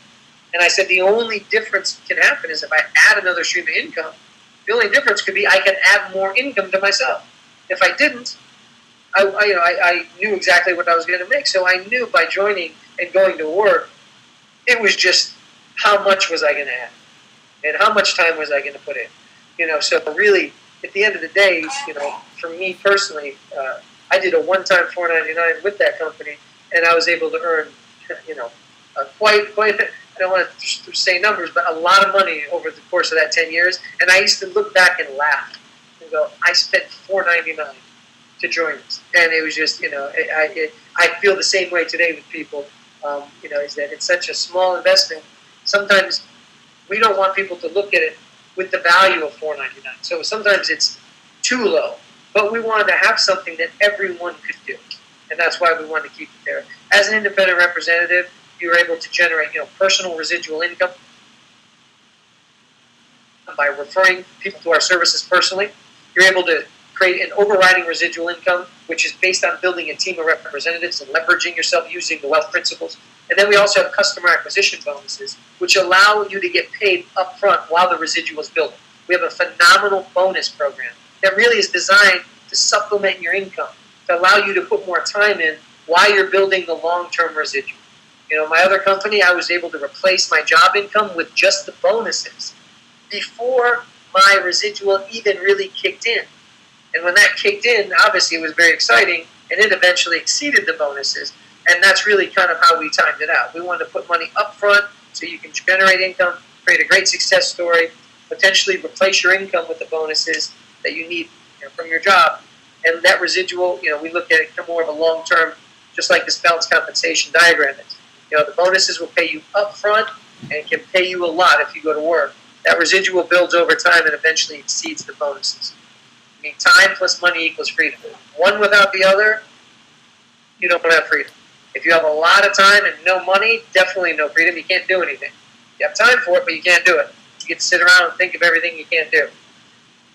And I said the only difference can happen is if I add another stream of income, the only difference could be I can add more income to myself. If I didn't, I knew exactly what I was going to make. So I knew by joining and going to work, it was just how much was I going to add and how much time was I going to put in. So really, at the end of the day, for me personally, I did a one-time $4.99 with that company, and I was able to earn, quite, I don't want to say numbers, but a lot of money over the course of that 10 years. And I used to look back and laugh and go, I spent $4.99 to join this. And it was just, I feel the same way today with people, is that it's such a small investment. Sometimes we don't want people to look at it with the value of $4.99. So sometimes it's too low, but we wanted to have something that everyone could do. And that's why we wanted to keep it there. As an independent representative, you're able to generate, personal residual income by referring people to our services personally. You're able to create an overriding residual income, which is based on building a team of representatives and leveraging yourself using the wealth principles. And then we also have customer acquisition bonuses, which allow you to get paid upfront while the residual is building. We have a phenomenal bonus program that really is designed to supplement your income, to allow you to put more time in while you're building the long-term residual. My other company, I was able to replace my job income with just the bonuses before my residual even really kicked in. And when that kicked in, obviously it was very exciting, and it eventually exceeded the bonuses. And that's really kind of how we timed it out. We wanted to put money up front so you can generate income, create a great success story, potentially replace your income with the bonuses that you need from your job. And that residual, we look at it more of a long-term, just like this balanced compensation diagram is. The bonuses will pay you up front and can pay you a lot if you go to work. That residual builds over time and eventually exceeds the bonuses. Time plus money equals freedom. One without the other, you don't have freedom. If you have a lot of time and no money, definitely no freedom. You can't do anything. You have time for it, but you can't do it. You get to sit around and think of everything you can't do.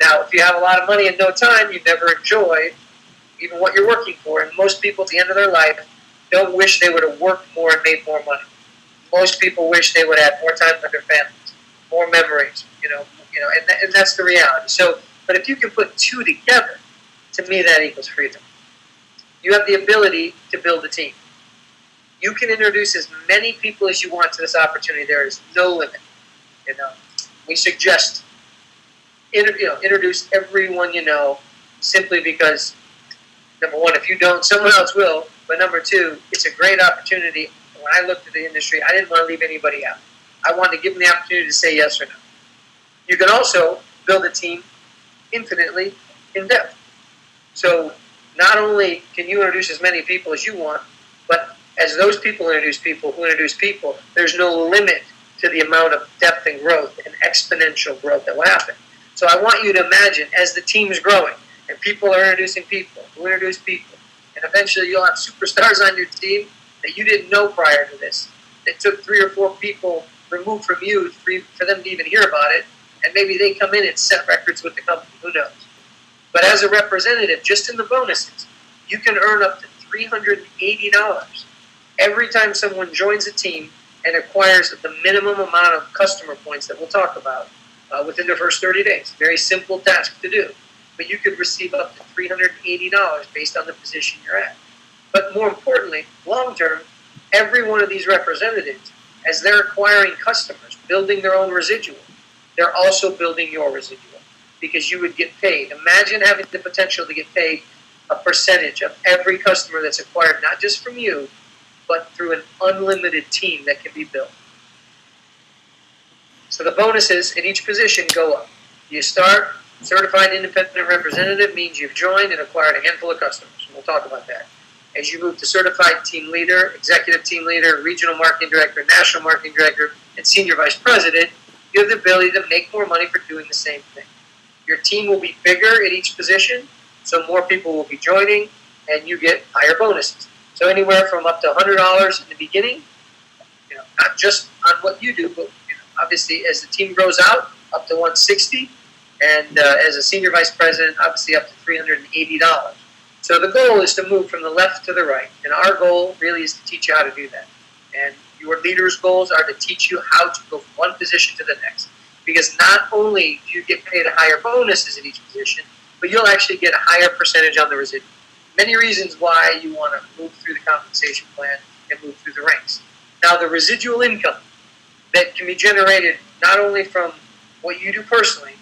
Now, if you have a lot of money and no time, you never enjoy even what you're working for. And most people at the end of their life don't wish they would have worked more and made more money. Most people wish they would have more time with their families, more memories, and that's the reality. So, but if you can put two together, to me that equals freedom. You have the ability to build a team. You can introduce as many people as you want to this opportunity. There is no limit. We suggest introduce everyone simply because, number one, if you don't, someone else will. But number two, it's a great opportunity. When I looked at the industry, I didn't want to leave anybody out. I wanted to give them the opportunity to say yes or no. You can also build a team infinitely in depth. So not only can you introduce as many people as you want, but as those people introduce people who introduce people, there's no limit to the amount of depth and growth and exponential growth that will happen. So I want you to imagine as the team is growing and people are introducing people who introduce people, and eventually you'll have superstars on your team that you didn't know prior to this. It took 3 or 4 people removed from you for them to even hear about it, and maybe they come in and set records with the company. Who knows? But as a representative, just in the bonuses, you can earn up to $380 Every time someone joins a team and acquires the minimum amount of customer points that we'll talk about within the first 30 days. Very simple task to do. But you could receive up to $380 based on the position you're at. But more importantly, long term, every one of these representatives, as they're acquiring customers, building their own residual, they're also building your residual because you would get paid. Imagine having the potential to get paid a percentage of every customer that's acquired, not just from you, but through an unlimited team that can be built. So the bonuses in each position go up. You start, certified independent representative means you've joined and acquired a handful of customers. We'll talk about that. As you move to certified team leader, executive team leader, regional marketing director, national marketing director, and senior vice president, you have the ability to make more money for doing the same thing. Your team will be bigger at each position, so more people will be joining, and you get higher bonuses. So anywhere from up to $100 in the beginning, not just on what you do, but obviously as the team grows out, up to $160, and as a senior vice president, obviously up to $380. So the goal is to move from the left to the right, and our goal really is to teach you how to do that. And your leaders' goals are to teach you how to go from one position to the next. Because not only do you get paid higher bonuses at each position, but you'll actually get a higher percentage on the residual. Many reasons why you want to move through the compensation plan and move through the ranks. Now, the residual income that can be generated not only from what you do personally,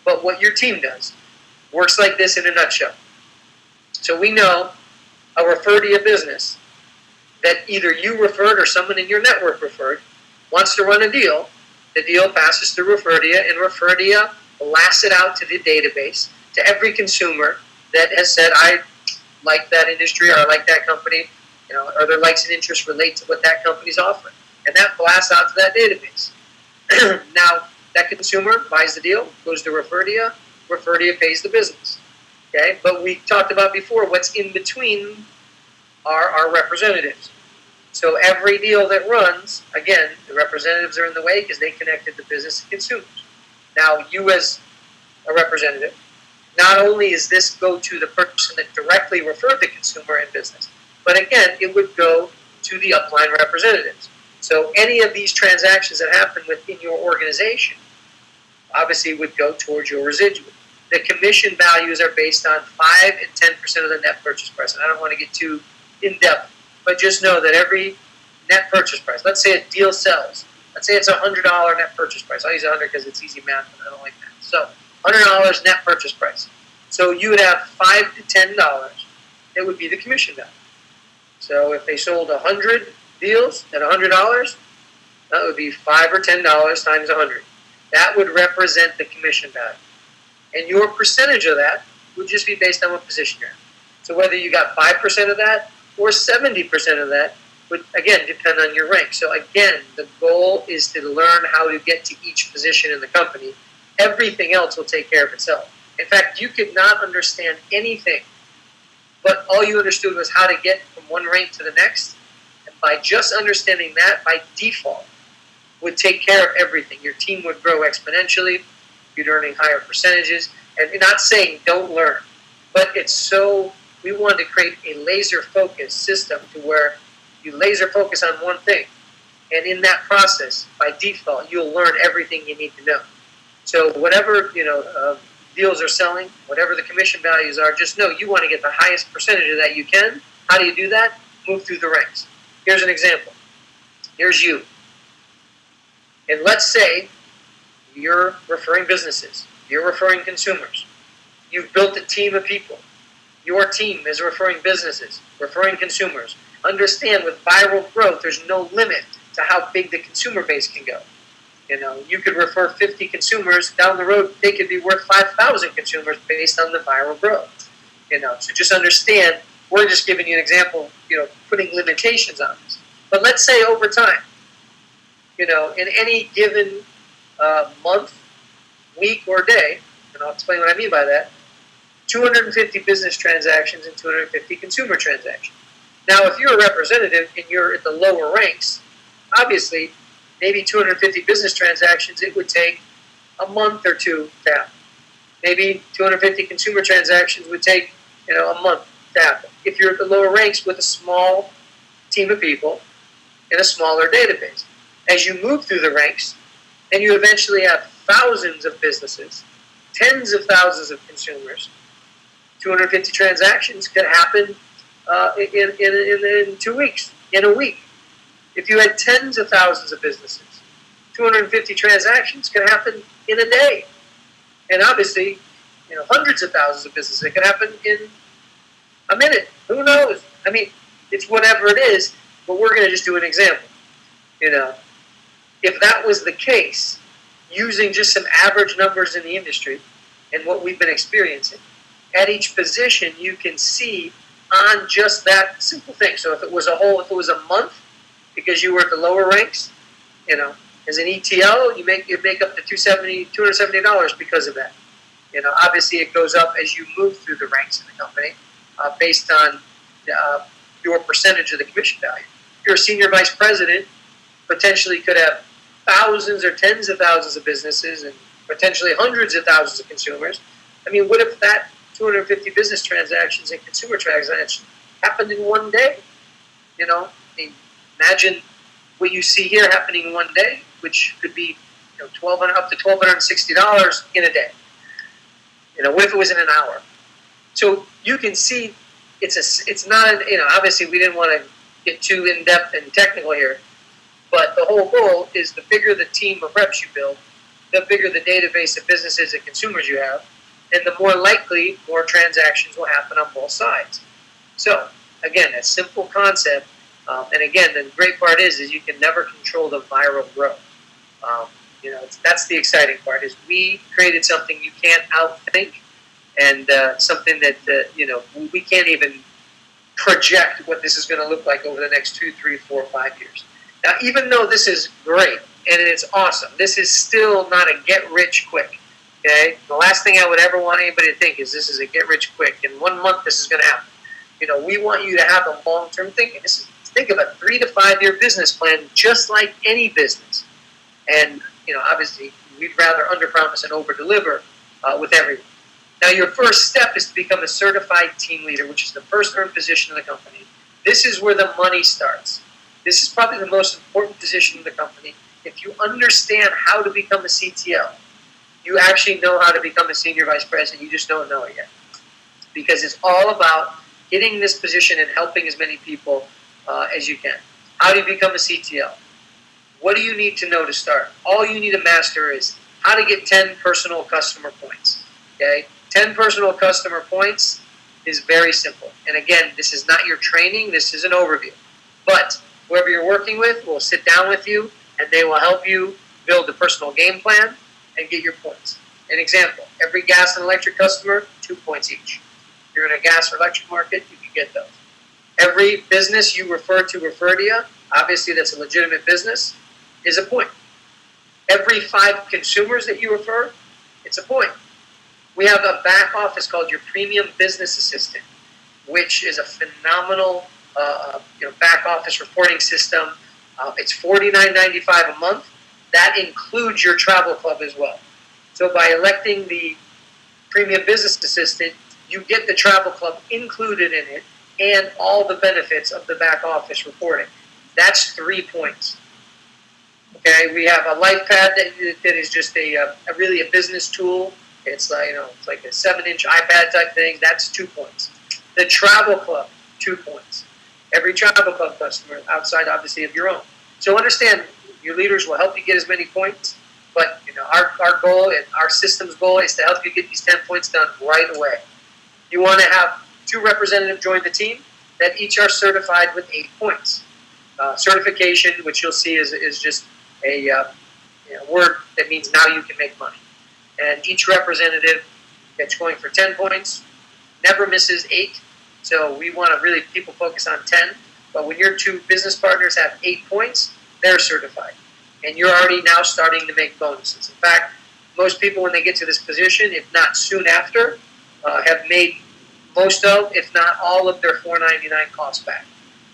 but what your team does, works like this in a nutshell. So we know a refer to your business that either you referred or someone in your network referred wants to run a deal. The deal passes through Referdia, and Referdia blasts it out to the database to every consumer that has said, I like that industry or I like that company, or their likes and interests relate to what that company's offering. And that blasts out to that database. Now, that consumer buys the deal, goes to Referdia, Referdia pays the business. Okay? But we talked about before, what's in between are our representatives. So every deal that runs, again, the representatives are in the way because they connected the business and consumers. Now, you as a representative, not only is this go to the person that directly referred the consumer in business, but again, it would go to the upline representatives. So any of these transactions that happen within your organization obviously would go towards your residual. The commission values are based on 5 and 10% of the net purchase price. And I don't want to get too in-depth, but just know that every net purchase price, let's say a deal sells, let's say it's a $100 net purchase price. I'll use 100 because it's easy math and I don't like math. So $100 net purchase price. So you would have $5 to $10 that would be the commission value. So if they sold 100 deals at $100, that would be $5 or $10 times 100. That would represent the commission value. And your percentage of that would just be based on what position you're in. So whether you got 5% of that or 70% of that would, again, depend on your rank. So again, the goal is to learn how to get to each position in the company. Everything else will take care of itself. In fact, you could not understand anything, but all you understood was how to get from one rank to the next. And by just understanding that, by default, would take care of everything. Your team would grow exponentially. You'd earning higher percentages. And you're not saying don't learn, but it's so, we wanted to create a laser-focused system to where you laser focus on one thing. And in that process, by default, you'll learn everything you need to know. So whatever, deals are selling, whatever the commission values are, just know you want to get the highest percentage of that you can. How do you do that? Move through the ranks. Here's an example. Here's you. And let's say you're referring businesses. You're referring consumers. You've built a team of people. Your team is referring businesses, referring consumers. Understand with viral growth, there's no limit to how big the consumer base can go. You could refer 50 consumers down the road. They could be worth 5,000 consumers based on the viral growth. So just understand, we're just giving you an example, putting limitations on this. But let's say over time, in any given month, week, or day, and I'll explain what I mean by that, 250 business transactions and 250 consumer transactions. Now, if you're a representative and you're at the lower ranks, obviously, maybe 250 business transactions, it would take a month or two to happen. Maybe 250 consumer transactions would take, a month to happen. If you're at the lower ranks with a small team of people in a smaller database. As you move through the ranks, and you eventually have thousands of businesses, tens of thousands of consumers, 250 transactions could happen in 2 weeks, in a week. If you had tens of thousands of businesses, 250 transactions could happen in a day. And obviously, hundreds of thousands of businesses, it could happen in a minute. Who knows? I mean, it's whatever it is, but we're going to just do an example. If that was the case, using just some average numbers in the industry and what we've been experiencing, at each position you can see on just that simple thing. So if it was a month, because you were at the lower ranks, as an ETL, you make up to $270 because of that. Obviously it goes up as you move through the ranks in the company based on your percentage of the commission value. If you're a senior vice president, potentially could have thousands or tens of thousands of businesses and potentially hundreds of thousands of consumers. I mean, what if that 250 business transactions and consumer transactions happened in one day? Imagine what you see here happening in one day, which could be up to $1,260 in a day. What if it was in an hour? So you can see it's not obviously we didn't want to get too in depth and technical here, but the whole goal is the bigger the team of reps you build, the bigger the database of businesses and consumers you have, and the more likely more transactions will happen on both sides. So again, a simple concept. And again, the great part is you can never control the viral growth. That's the exciting part. Is we created something you can't outthink, and something that we can't even project what this is going to look like over the next 2, 3, 4, 5 years. Now, even though this is great and it's awesome, this is still not a get rich quick. Okay, the last thing I would ever want anybody to think is this is a get rich quick. In 1 month, this is going to happen. We want you to have a long term thinking. Think of a 3 to 5 year business plan, just like any business. And, obviously, we'd rather under-promise and over-deliver with everyone. Now, your first step is to become a certified team leader, which is the first earned position in the company. This is where the money starts. This is probably the most important position in the company. If you understand how to become a CTL, you actually know how to become a senior vice president. You just don't know it yet. Because it's all about getting this position and helping as many people as you can. How do you become a CTL? What do you need to know to start? All you need to master is how to get 10 personal customer points. Okay? 10 personal customer points is very simple. And again, this is not your training. This is an overview. But whoever you're working with will sit down with you, and they will help you build a personal game plan and get your points. An example, every gas and electric customer, 2 points each. If you're in a gas or electric market, you can get those. Every business you refer to you, obviously that's a legitimate business, is a point. Every 5 consumers that you refer, it's a point. We have a back office called your Premium Business Assistant, which is a phenomenal back office reporting system. It's $49.95 a month. That includes your travel club as well. So by electing the Premium Business Assistant, you get the travel club included in it and all the benefits of the back office reporting. That's 3 points. Okay, we have a LifePad that is just really a business tool. It's like a 7-inch iPad type thing. That's 2 points. The travel club, 2 points. Every travel club customer, outside obviously of your own. So understand, your leaders will help you get as many points, but our goal and our system's goal is to help you get these 10 points done right away. You want to have 2 representatives join the team that each are certified with 8 points. Certification, which you'll see is just a word that means now you can make money. And each representative that's going for 10 points never misses 8. So we want to really people focus on 10. But when your 2 business partners have 8 points, they're certified. And you're already now starting to make bonuses. In fact, most people when they get to this position, if not soon after, have made most of, if not all of their $4.99 costs back.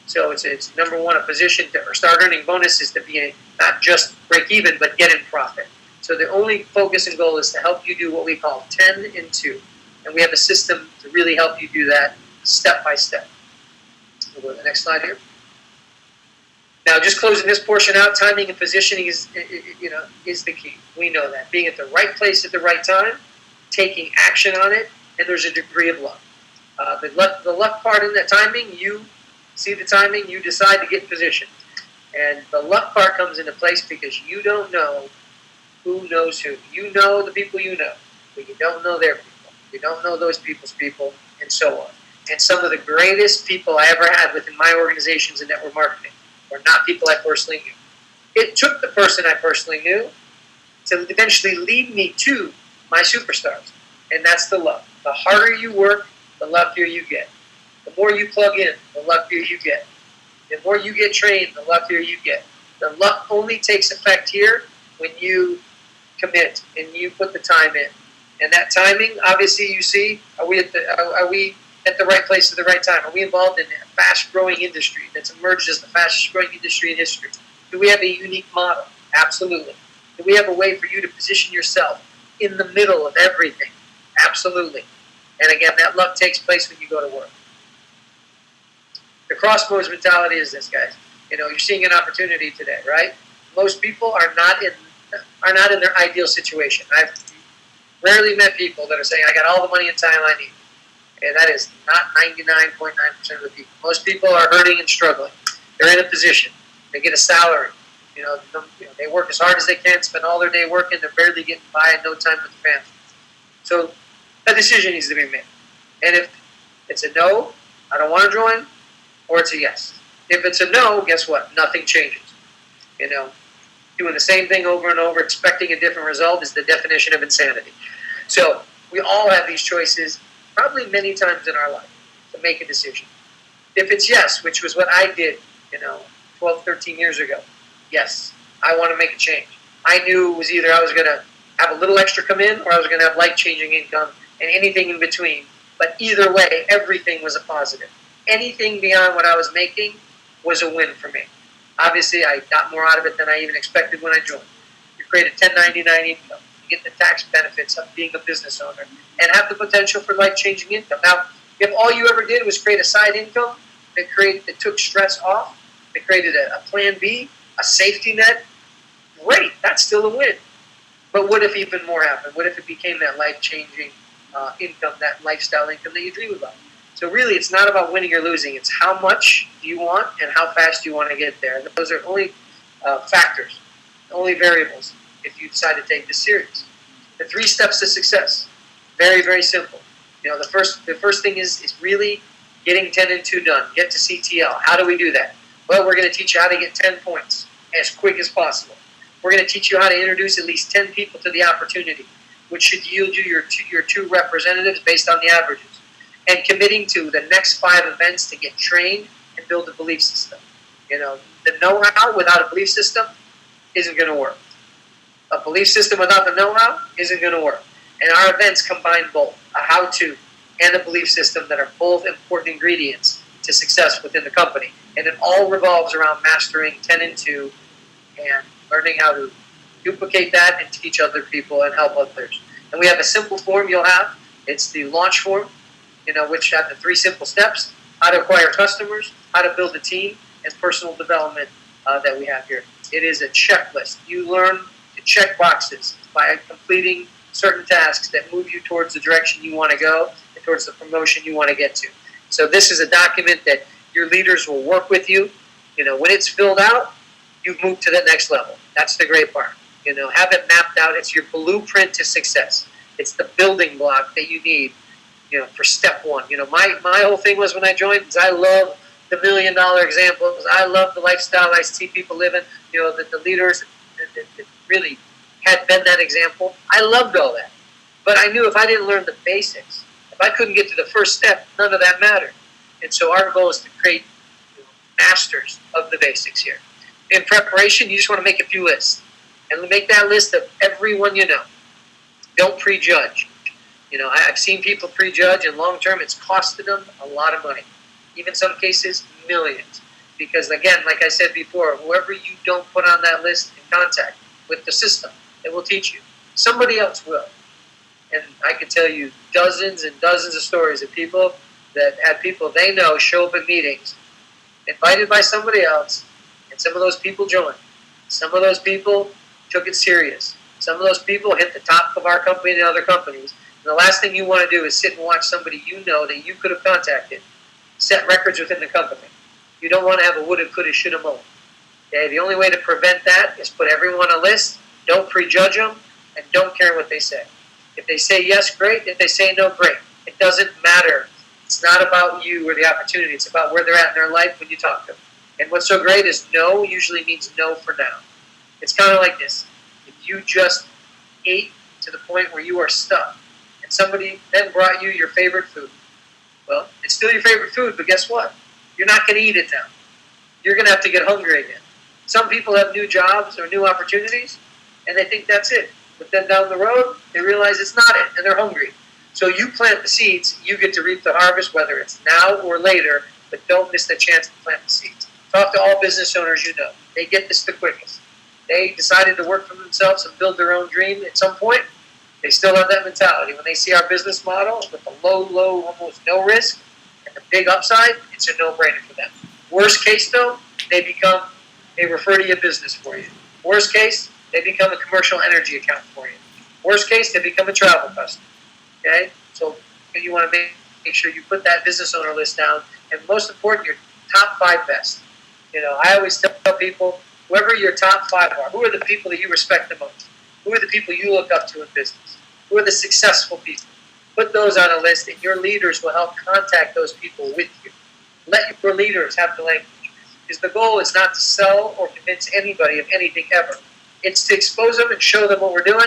So it's number one, a position to start earning bonuses to be not just break even, but get in profit. So the only focus and goal is to help you do what we call 10 in 2. And we have a system to really help you do that step by step. We'll go to the next slide here. Now, just closing this portion out, timing and positioning is the key. We know that. Being at the right place at the right time, taking action on it, and there's a degree of luck. The luck part in the timing, you see the timing, you decide to get in position. And the luck part comes into place because you don't know who knows who. You know the people you know, but you don't know their people. You don't know those people's people, and so on. And some of the greatest people I ever had within my organizations in network marketing were not people I personally knew. It took the person I personally knew to eventually lead me to my superstars. And that's the luck. The harder you work, the luckier you get. The more you plug in, the luckier you get. The more you get trained, the luckier you get. The luck only takes effect here when you commit and you put the time in. And that timing, obviously, you see, are we at the right place at the right time? Are we involved in a fast-growing industry that's emerged as the fastest-growing industry in history? Do we have a unique model? Absolutely. Do we have a way for you to position yourself in the middle of everything? Absolutely. And again, that luck takes place when you go to work. The crossroads mentality is this, guys. You're seeing an opportunity today, right? Most people are not in their ideal situation. I've rarely met people that are saying, I got all the money and time I need. And that is not 99.9% of the people. Most people are hurting and struggling. They're in a position. They get a salary. They work as hard as they can, spend all their day working. They're barely getting by and no time with the family. So a decision needs to be made. And if it's a no, I don't want to join, or it's a yes. If it's a no, guess what? Nothing changes. Doing the same thing over and over, expecting a different result is the definition of insanity. So we all have these choices probably many times in our life to make a decision. If it's yes, which was what I did, 12, 13 years ago, yes, I want to make a change. I knew it was either I was going to have a little extra come in or I was going to have life-changing income and anything in between. But either way, everything was a positive. Anything beyond what I was making was a win for me. Obviously, I got more out of it than I even expected when I joined. You create a 1099 income. You get the tax benefits of being a business owner and have the potential for life-changing income. Now, if all you ever did was create a side income that took stress off, that created a plan B, a safety net, great, that's still a win. But what if even more happened? What if it became that life-changing income, that lifestyle income that you dream about? So really, it's not about winning or losing. It's how much do you want and how fast do you want to get there. And those are only factors, only variables if you decide to take this serious. The 3 steps to success, very, very simple. The first thing is really getting 10 and 2 done. Get to CTL. How do we do that? Well, we're going to teach you how to get 10 points as quick as possible. We're going to teach you how to introduce at least 10 people to the opportunity, which should yield you your 2 representatives based on the averages. And committing to the next 5 events to get trained and build a belief system. The know-how without a belief system isn't going to work. A belief system without the know-how isn't going to work. And our events combine both, a how-to and a belief system that are both important ingredients to success within the company. And it all revolves around mastering 10 and 2 and learning how to duplicate that and teach other people and help others. And we have a simple form you'll have. It's the launch form, which have the 3 simple steps: how to acquire customers, how to build a team, and personal development that we have here. It is a checklist. You learn to check boxes by completing certain tasks that move you towards the direction you want to go and towards the promotion you want to get to. So this is a document that your leaders will work with you. When it's filled out, you've moved to the next level. That's the great part. Have it mapped out. It's your blueprint to success. It's the building block that you need for step 1. My whole thing was when I joined is I love the $1 million examples. I love the lifestyle I see people living, that the leaders that really had been that example. I loved all that. But I knew if I didn't learn the basics, if I couldn't get to the first step, none of that mattered. And so our goal is to create masters of the basics here. In preparation, you just want to make a few lists. And make that list of everyone you know. Don't prejudge. I've seen people prejudge, and long term, it's costed them a lot of money. Even some cases, millions. Because again, like I said before, whoever you don't put on that list in contact with the system, it will teach you. Somebody else will. And I can tell you dozens and dozens of stories of people that had people they know show up at meetings, invited by somebody else, and some of those people joined. Some of those people took it serious. Some of those people hit the top of our company and other companies. And the last thing you want to do is sit and watch somebody you know that you could have contacted set records within the company. You don't want to have a woulda, coulda, shoulda moment. Okay? The only way to prevent that is put everyone on a list, don't prejudge them, and don't care what they say. If they say yes, great. If they say no, great. It doesn't matter. It's not about you or the opportunity. It's about where they're at in their life when you talk to them. And what's so great is no usually means no for now. It's kind of like this. If you just ate to the point where you are stuffed, and somebody then brought you your favorite food, well, it's still your favorite food, but guess what? You're not going to eat it now. You're going to have to get hungry again. Some people have new jobs or new opportunities, and they think that's it. But then down the road, they realize it's not it, and they're hungry. So you plant the seeds, you get to reap the harvest, whether it's now or later, but don't miss the chance to plant the seeds. Talk to all business owners you know. They get this the quickest. They decided to work for themselves and build their own dream at some point. They still have that mentality. When they see our business model with the low, almost no risk, and the big upside, it's a no-brainer for them. Worst case, though, they refer to your business for you. Worst case, they become a commercial energy account for you. Worst case, they become a travel customer. Okay? So you want to make sure you put that business owner list down, and most important, your top 5 best. I always tell people, whoever your top 5 are, who are the people that you respect the most? Who are the people you look up to in business? Who are the successful people? Put those on a list, and your leaders will help contact those people with you. Let your leaders have the language. Because the goal is not to sell or convince anybody of anything ever. It's to expose them and show them what we're doing.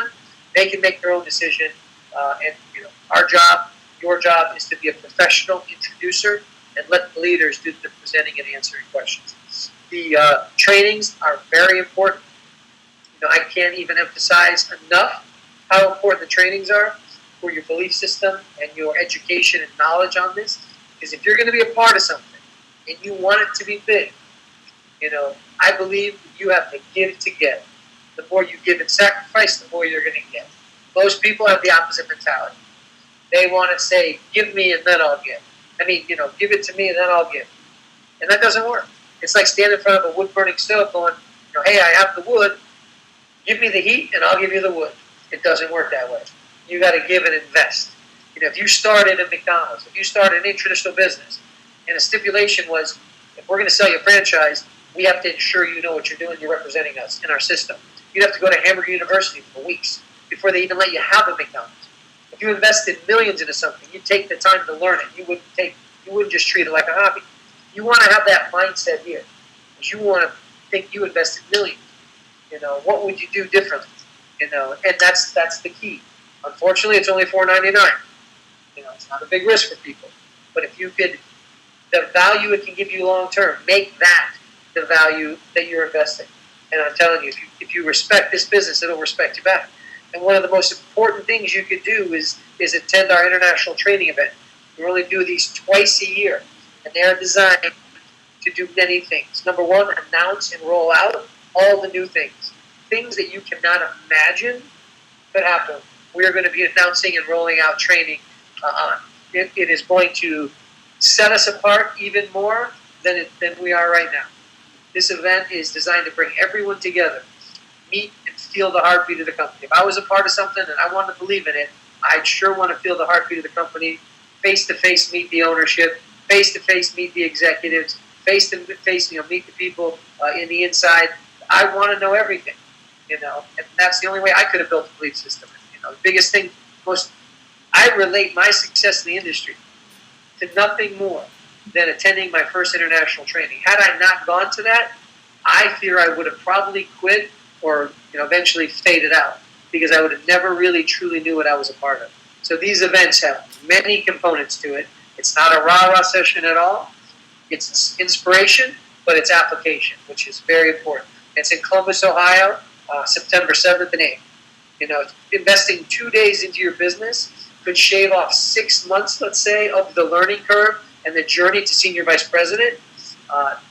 They can make their own decision. Our job, your job, is to be a professional introducer and let the leaders do the presenting and answering questions. The trainings are very important. I can't even emphasize enough how important the trainings are for your belief system and your education and knowledge on this. Because if you're going to be a part of something and you want it to be big, I believe you have to give to get. The more you give and sacrifice, the more you're going to get. Most people have the opposite mentality. They want to say, give me and then I'll give. Give it to me and then I'll give. And that doesn't work. It's like standing in front of a wood-burning stove going, hey, I have the wood. Give me the heat and I'll give you the wood. It doesn't work that way. You got to give and invest. If you started a McDonald's, if you started any traditional business, and the stipulation was, if we're going to sell you a franchise, we have to ensure you know what you're doing, you're representing us in our system. You'd have to go to Hamburger University for weeks before they even let you have a McDonald's. If you invested millions into something, you'd take the time to learn it. You wouldn't just treat it like a hobby. You want to have that mindset here. Because you want to think you invested millions. What would you do differently? And that's the key. Unfortunately, it's only $4.99. It's not a big risk for people. But if you could, the value it can give you long term, make that the value that you're investing. And I'm telling you, if you respect this business, it'll respect you back. And one of the most important things you could do is attend our international training event. We only do these twice a year, and they're designed to do many things. Number one, announce and roll out all the new things. Things that you cannot imagine could happen. We are going to be announcing and rolling out training on. It is going to set us apart even more than we are right now. This event is designed to bring everyone together, meet and feel the heartbeat of the company. If I was a part of something and I wanted to believe in it, I'd sure want to feel the heartbeat of the company, face-to-face meet the ownership, face-to-face meet the executives, face-to-face meet the people in the inside. I want to know everything, and that's the only way I could have built a belief system. The biggest thing, I relate my success in the industry to nothing more than attending my first international training. Had I not gone to that, I fear I would have probably quit or eventually faded out because I would have never really truly knew what I was a part of. So these events have many components to it. It's not a rah-rah session at all. It's inspiration, but it's application, which is very important. It's in Columbus, Ohio, September 7th and 8th. Investing 2 days into your business could shave off 6 months, let's say, of the learning curve and the journey to senior vice president.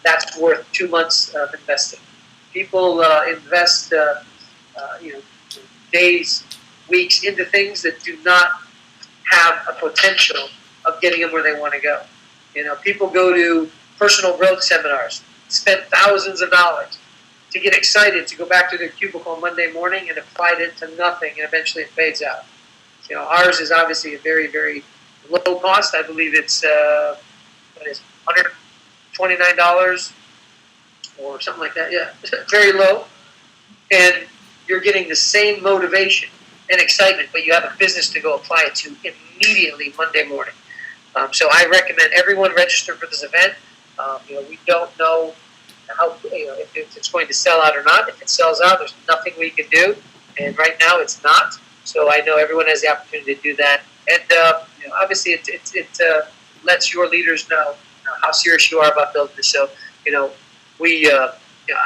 That's worth 2 months of investing. People invest, days, weeks into things that do not have a potential of getting them where they want to go. People go to personal growth seminars spend thousands of dollars to get excited to go back to their cubicle Monday morning and applied it to nothing, and eventually it fades out. Ours is obviously a very, very low cost. I believe it's $129 or something like that. Yeah, very low. And you're getting the same motivation and excitement, but you have a business to go apply it to immediately Monday morning. So I recommend everyone register for this event. We don't know how if it's going to sell out or not. If it sells out, there's nothing we can do, and right now it's not. So I know everyone has the opportunity to do that, and obviously it lets your leaders know how serious you are about building this. So we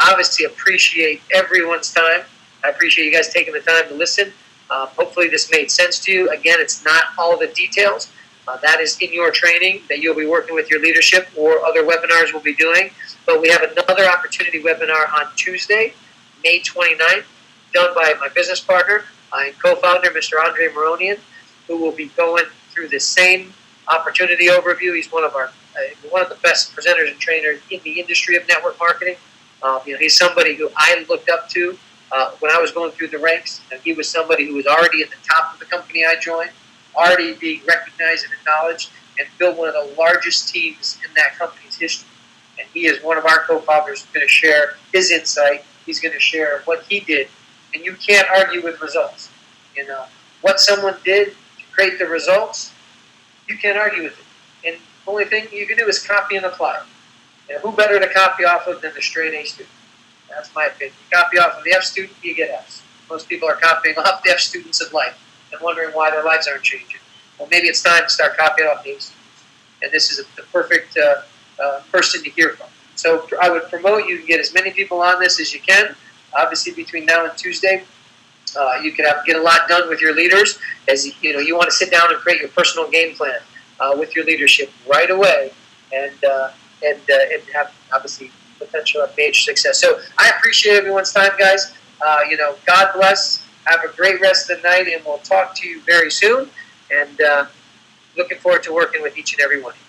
obviously appreciate everyone's time. I appreciate you guys taking the time to listen. Hopefully this made sense to you. Again, it's not all the details. That is in your training that you'll be working with your leadership, or other webinars we'll be doing. But we have another opportunity webinar on Tuesday, May 29th, done by my business partner and co-founder, Mr. Andre Maronian, who will be going through the same opportunity overview. He's one of the best presenters and trainers in the industry of network marketing. He's somebody who I looked up to when I was going through the ranks. And he was somebody who was already at the top of the company I joined, already being recognized and acknowledged, and built one of the largest teams in that company's history. And he is one of our co-founders who's going to share his insight. He's going to share what he did. And you can't argue with results. What someone did to create the results, you can't argue with it. And the only thing you can do is copy and apply. Who better to copy off of than the straight A student? That's my opinion. You copy off of the F student, you get Fs. Most people are copying off the F students of life and wondering why their lives aren't changing. Well, maybe it's time to start copying off the A students. And this is the perfect person to hear from. So I would promote you can get as many people on this as you can. Obviously, between now and Tuesday, you can get a lot done with your leaders. As you want to sit down and create your personal game plan with your leadership right away, and have obviously potential of major success. So I appreciate everyone's time, guys. God bless. Have a great rest of the night, and we'll talk to you very soon. And looking forward to working with each and every one of you.